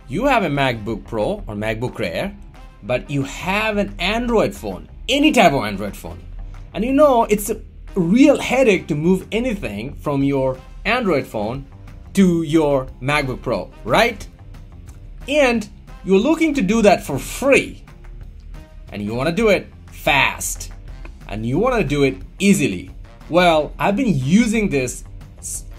you have a MacBook Pro or MacBook Air, but you have an Android phone, any type of Android phone. And you know it's a real headache to move anything from your Android phone to your MacBook Pro, right? And you're looking to do that for free. And you want to do it fast. And you want to do it easily. Well, I've been using this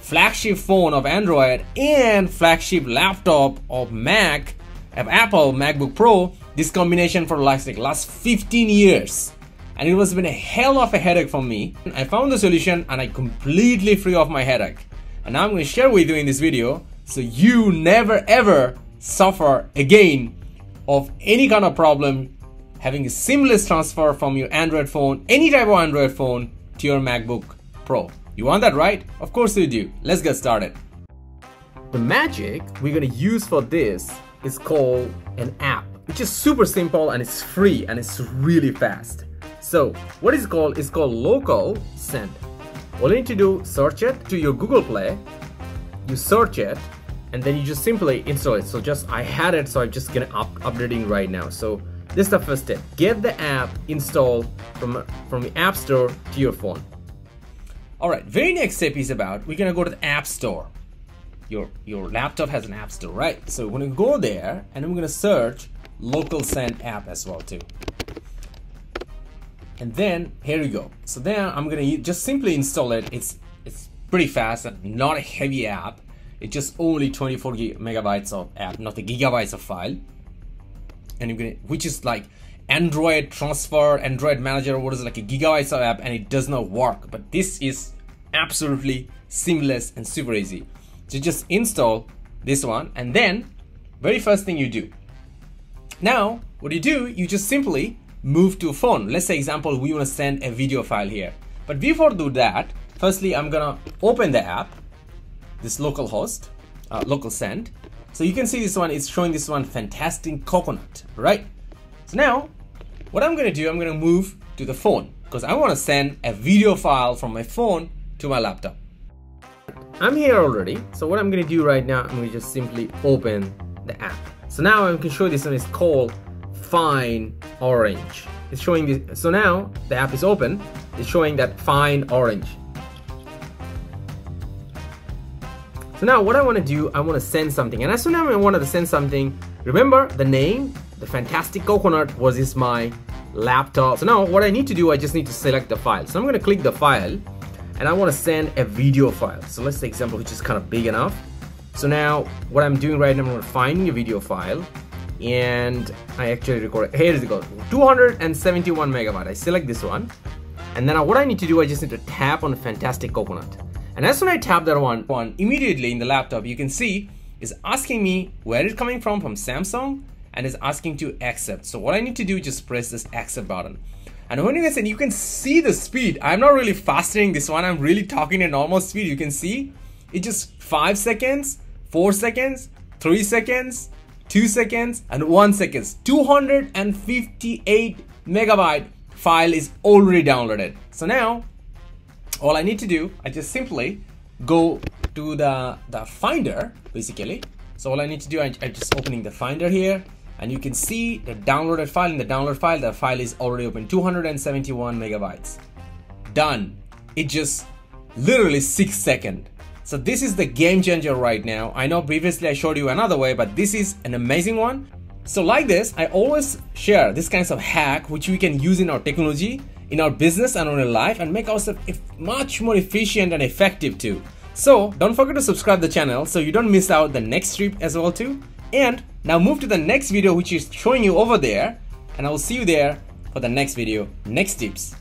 flagship phone of Android and flagship laptop of Apple MacBook Pro, this combination for like last 15 years. And it was been a hell of a headache for me. I found the solution and I completely free of my headache. And now I'm going to share with you in this video so you never ever suffer again of any kind of problem having a seamless transfer from your Android phone, any type of Android phone, to your MacBook Pro. You want that, right? Of course you do. Let's get started. The magic we're going to use for this is called an app, which is super simple and it's free and it's really fast. So what is it called? It's called Local Send. All you need to do, search it to your Google Play, you search it, and then you just simply install it. So I had it, so I'm just gonna updating right now. So this is the first step. Get the app installed from the App Store to your phone. Alright, very next step is about, we're gonna go to the App Store. Your laptop has an App Store, right? So we're gonna go there and I'm gonna search Local Send app as well too. And then here we go. So then I'm gonna just simply install it. It's pretty fast and not a heavy app. It's just only 24 megabytes of app, not the gigabytes of file. And which is like Android transfer, Android manager, what is it, like a gigabytes of app, and it does not work. But this is absolutely seamless and super easy. So just install this one, and then very first thing you do. Now, what you do, you just simply move to a phone. Let's say example, we want to send a video file here. But before do that, firstly, I'm gonna open the app, this local send. So you can see this one, it's showing this one fantastic coconut, right? So now, what I'm gonna do, I'm gonna move to the phone because I wanna send a video file from my phone to my laptop. I'm here already. So what I'm gonna do right now, I'm gonna just simply open the app. So now I can show you this one is called Fine Orange. It's showing this. So now the app is open. It's showing that Fine Orange. So now what I want to do, I want to send something. And as soon as I wanted to send something, remember the name, the fantastic coconut was my laptop. So now what I need to do, I just need to select the file. So I'm going to click the file and I want to send a video file. So let's say example, which is kind of big enough. So now what I'm doing right now, I'm going to find a video file. And I actually record it. Here it goes, 271 megabyte. I select this one, and then what I need to do, I just need to tap on the fantastic coconut. And as soon as I tap that one, immediately in the laptop, you can see is asking me where it's coming from Samsung, and is asking to accept. So what I need to do, just press this accept button. And when you can see the speed. I'm not really fastening this one. I'm really talking at normal speed. You can see it just 5 seconds, 4 seconds, 3 seconds. 2 seconds and 1 second. 258 megabyte file is already downloaded. So now all I need to do, I just simply go to the Finder basically. So all I need to do, I just opening the Finder here, and you can see the downloaded file. In the download file, the file is already open, 271 megabytes. Done. It just literally 6 seconds. So this is the game changer right now. I know previously I showed you another way, but this is an amazing one. So like this, I always share this kinds of hack which we can use in our technology, in our business and in our life, and make ourselves much more efficient and effective too. So don't forget to subscribe to the channel so you don't miss out the next trip as well too. And now move to the next video which is showing you over there, and I will see you there for the next video, next tips.